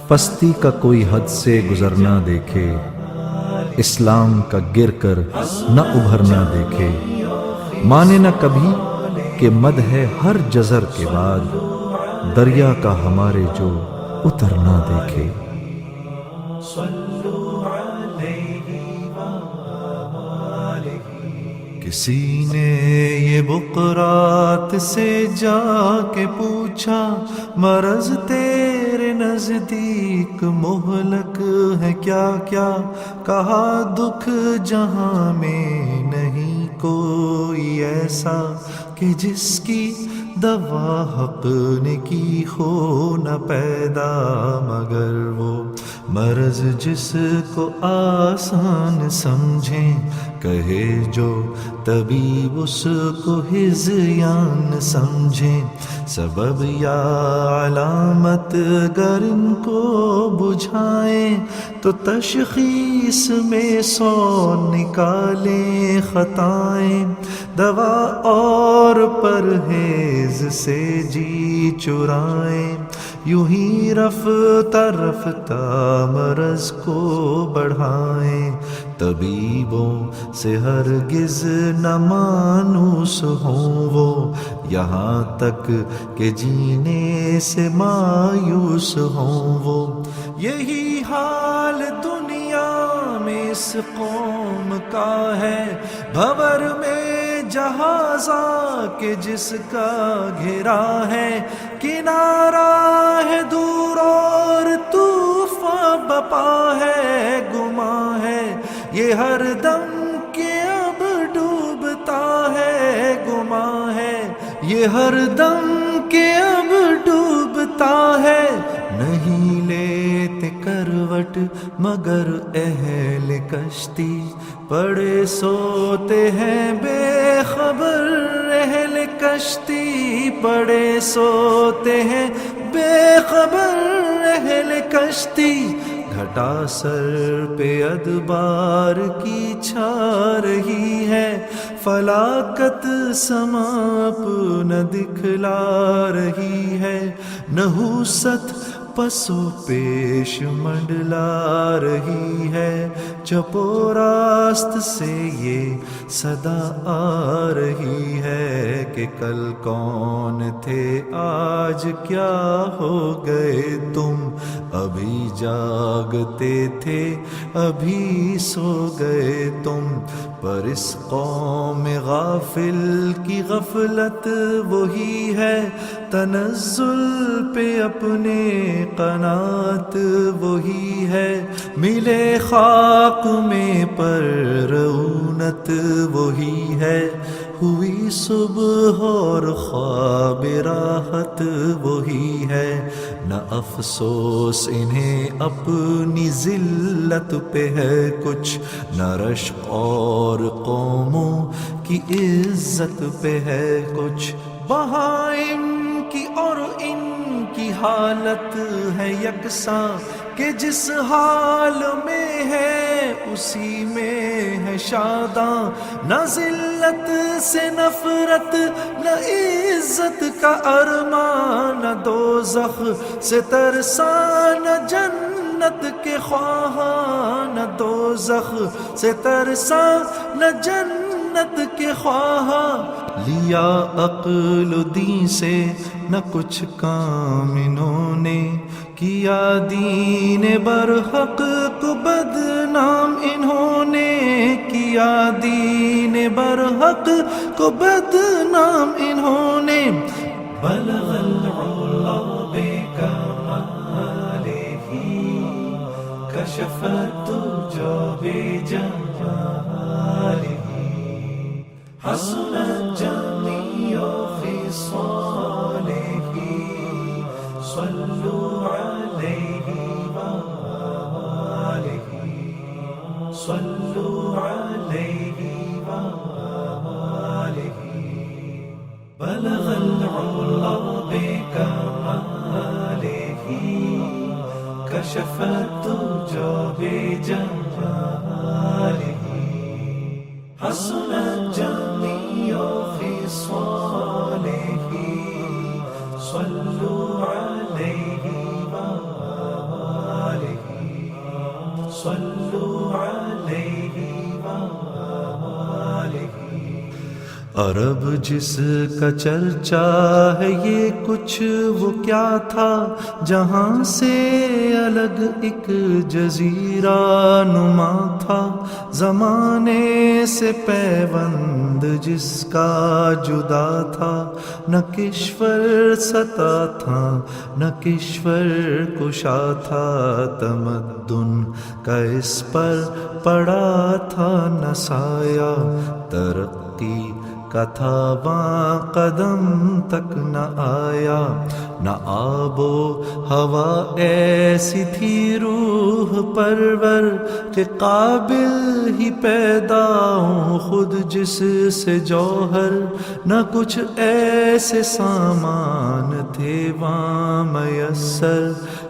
پستی کا کوئی حد سے گزرنا دیکھے، اسلام کا گر کر نہ ابھرنا دیکھے، مانے نہ کبھی کہ مد ہے ہر جزر کے بعد، دریا کا ہمارے جو اترنا دیکھے۔ کسی نے یہ بقرات سے جا کے پوچھا، مرض تیرے نزدیک مہلک ہے کیا کیا؟ کہا دکھ جہاں میں نہیں کوئی ایسا کہ جس کی دوا حق نے کی ہو نہ پیدا، مگر وہ مرض جس کو آسان سمجھیں، کہے جو طبیب اس کو ہذیان سمجھیں۔ سبب یا علامت گر ان کو بجھائیں تو تشخیص میں 100 نکالیں خطائیں، دوا اور پرہیز سے جی چرائیں، یوں ہی رفتہ رفتہ مرض کو بڑھائیں۔ طبیبوں سے ہرگز نہ مانوس ہوں وہ، یہاں تک کہ جینے سے مایوس ہوں وہ۔ یہی حال دنیا میں اس قوم کا ہے، بھور میں جہازا کہ جس کا گھرا ہے، کنارہ ہے دور اور طوفان بپا ہے، گما ہے یہ ہر دم کہ اب ڈوبتا ہے، گما ہے یہ ہر دم کہ اب ڈوبتا ہے۔ نہیں لیتے کروٹ مگر اہل کشتی، پڑے سوتے ہیں بے خبر اہل کشتی، پڑے سوتے ہیں بے خبر اہل کشتی۔ گھٹا سر پہ ادبار کی چھا رہی ہے، فلاکت سما اپنا دکھلا رہی ہے، نحوست پس و پیش منڈلا رہی ہے، چپ و راست سے یہ صدا آ رہی ہے کہ کل کون تھے آج کیا ہو گئے تم، ابھی جاگتے تھے ابھی سو گئے تم۔ پر اس قوم غافل کی غفلت وہی ہے، تنزل پہ اپنے قناعت وہی ہے، ملے خاک میں پر رعونت وہی ہے، ہوئی صبح اور خواب راحت وہی ہے۔ نہ افسوس انہیں اپنی ذلت پہ ہے کچھ، نہ رشک اور قوموں کی عزت پہ ہے کچھ، بہائم کی اور ان کی حالت ہے یکساں کہ جس حال میں ہے اسی میں ہے شاداں، نہ ذلت سے نفرت نہ عزت کا ارمان، نہ دوزخ سے ترساں نہ جنت کے خواہاں، نہ دوزخ سے ترساں نہ جنت کے خواہاں۔ لیا عقل و دین سے نہ کچھ کام انہوں نے، کیا دین برحق کو بدنام انہوں نے، کیا دین برحق کو بدنام انہوں نے۔ بلغ العلا بکمالہ کشف الدجى بجمالہ، حسنت جميع خصاله، صلوا عليه وآله، صلوا عليه وآله۔ بلغ العلا بكماله كشف الدجى بجماله، حسنت جميع خصاله، عرب جس کا چرچا ہے یہ کچھ وہ کیا تھا، جہاں سے الگ ایک جزیرہ نما تھا، زمانے سے پیوند جس کا جدا تھا، نہ کشور ستا تھا نہ کشور کشا تھا، تمدن کا اس پر پڑا تھا نہ سایہ، ترقی کا تھا وہاں قدم تک نہ آیا، نہ آب و ہوا ایسی تھی روح پرور کہ قابل ہی پیدا ہوں خود جس سے جوہر، نہ کچھ ایسے سامان تھے وہاں میسر،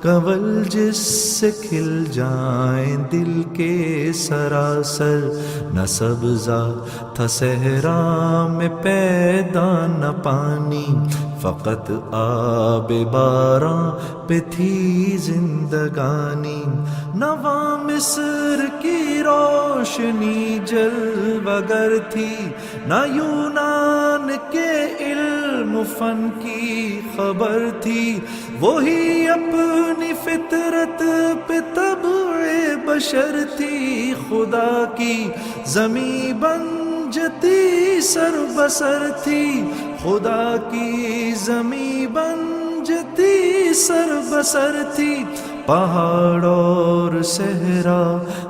کنول جس سے کھل جائیں دل کے سراسر، نہ سبزہ تھا صحرا میں پیدا نہ پانی، فقط آب باراں پہ تھی زندگانی، نہ وہاں مصر کی روشنی جلوگر تھی، نہ یونان کے علم فن کی خبر تھی، وہی اپنی فطرت پہ طبع بشر تھی، خدا کی زمیں بنجتی سر بسر تھی، خدا کی زمیں بنجتی سر بسر تھی، پہاڑ اور صحرا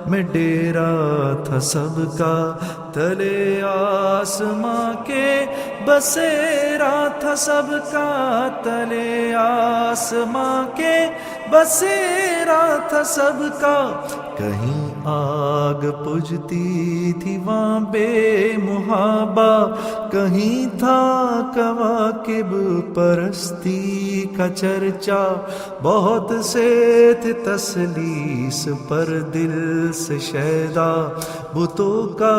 میں ڈیرا تھا سب کا، تلے آسماں کے بسیرا تھا سب کا، تلے آسماں کے بسیرا تھا سب کا، کہیں آگ بجھتی تھی وہاں بے محابہ، کہیں تھا کواکب پرستی کا چرچا، بہت سے تھے تسلیس پر دل سے شیدا، بتوں کا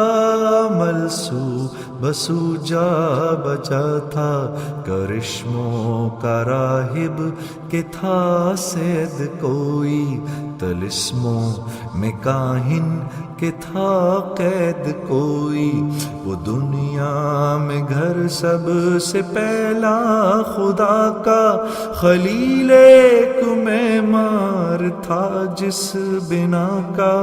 عمل سو بسو جا بجا تھا، کرشموں کا راہب کہ تھا سید کوئی، طلسموں میں کاہن کہ تھا قید کوئی، وہ دنیا میں گھر سب سے پہلا خدا کا، خلیل ایک معمار تھا جس بنا کا،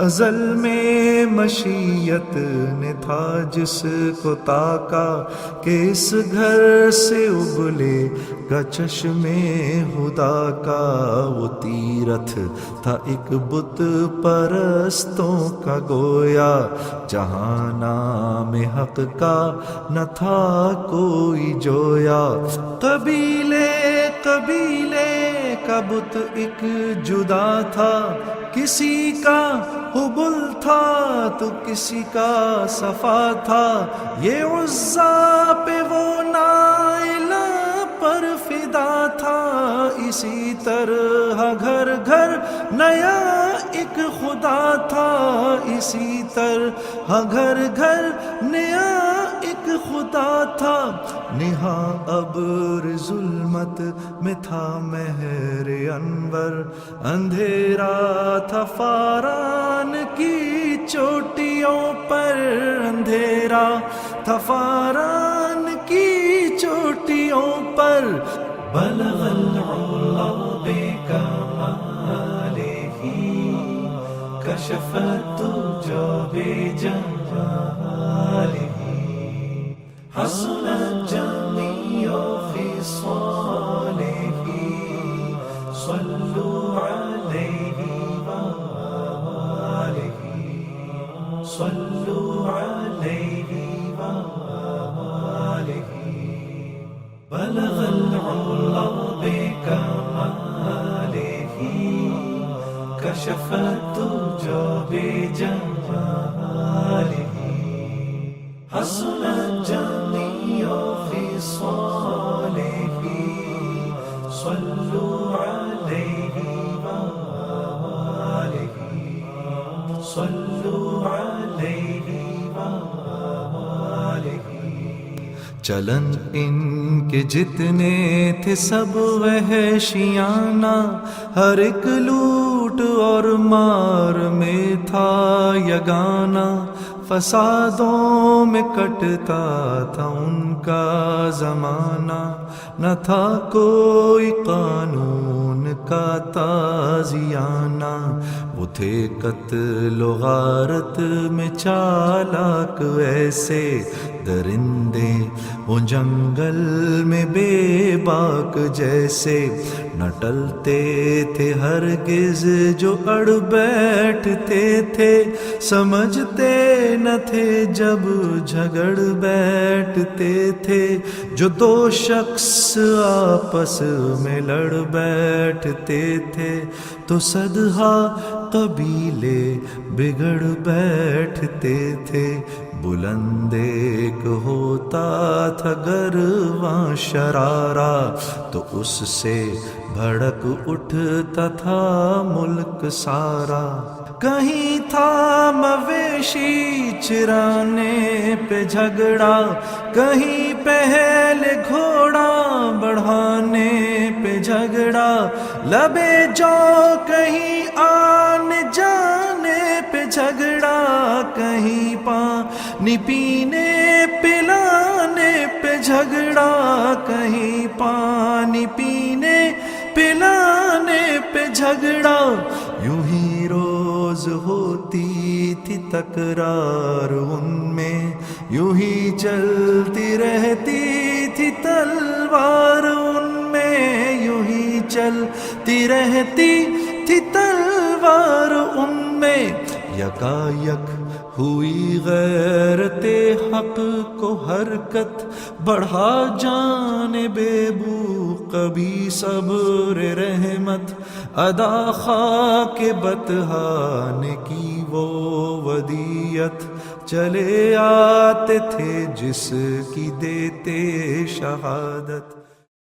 ازل میں مشیت نے تھا جس کو تاکا، کہ اس گھر سے ابلے گا چشمے خدا کا، وہ تیرتھ تھا ایک بت پرستوں کا گویا، جہاں نام حق کا نہ تھا کوئی جویا، قبیلے قبیلے کا بت ایک جدا تھا، کسی کا حبل تھا تو کسی کا صفا تھا، یہ عزا پہ وہ نائلہ پر فدا تھا، اسی طرح گھر گھر نیا ایک خدا تھا، اسی طرح گھر گھر نیا ایک خدا تھا، نہاں ابر ظلمت میں تھا مہر انور، اندھیرا تھا فاران کی چوٹیوں پر، اندھیرا تھا فاران کی چوٹیوں پر، بلغ العلا بکمالہ کشف الدجى بجمالہ، حسنت جميع خصالہ، صلوا علیہ وآلہ، صلوا علیہ وآلہ، بلغ العلا بکمالہ کشف الدجى بجمالہ، حسنت جميع خصالہ، صلوا علیہ وآلہ، صلوا علیہ وآلہ، چلن ان کے جتنے تھے سب وحشیانہ، ہر ایک لوٹ اور مار میں تھا یگانہ، فسادوں میں کٹتا تھا ان کا زمانہ، نہ تھا کوئی قانون کا تازیانہ، وہ تھے قتل و غارت میں چالاک ایسے درندے، وہ جنگل میں بے باک جیسے، نہ ٹلتے تھے ہرگز جو اڑ بیٹھتے تھے، سمجھتے نہ تھے جب جھگڑ بیٹھتے تھے، جو دو شخص آپس میں لڑ بیٹھتے تھے تو صدہا قبیلے بگڑ بیٹھتے تھے، بلند ایک ہوتا تھا گرواں شرارہ، تو اس سے بھڑک اٹھتا تھا ملک سارا، کہیں تھا مویشی چرانے پہ جھگڑا، کہیں پہلے گھوڑا بڑھانے پہ جھگڑا، لبے جو کہیں آنے جانے پہ جھگڑا، کہیں پانی پینے پلانے پہ جھگڑا، کہیں پانی پینے پلانے پہ جھگڑا، یوں ہی روز ہوتی تھی تکرار ان میں، یوں ہی چلتی رہتی تھی تلوار ان میں، یوں ہی چلتی رہتی تھی تلوار ان میں، یکا یک ہوئی غیرت حق کو حرکت، بڑھا جانب بو کبھی صبر رحمت، ادا خاک بطحا نے کی وہ ودیت، چلے آتے تھے جس کی دیتے شہادت۔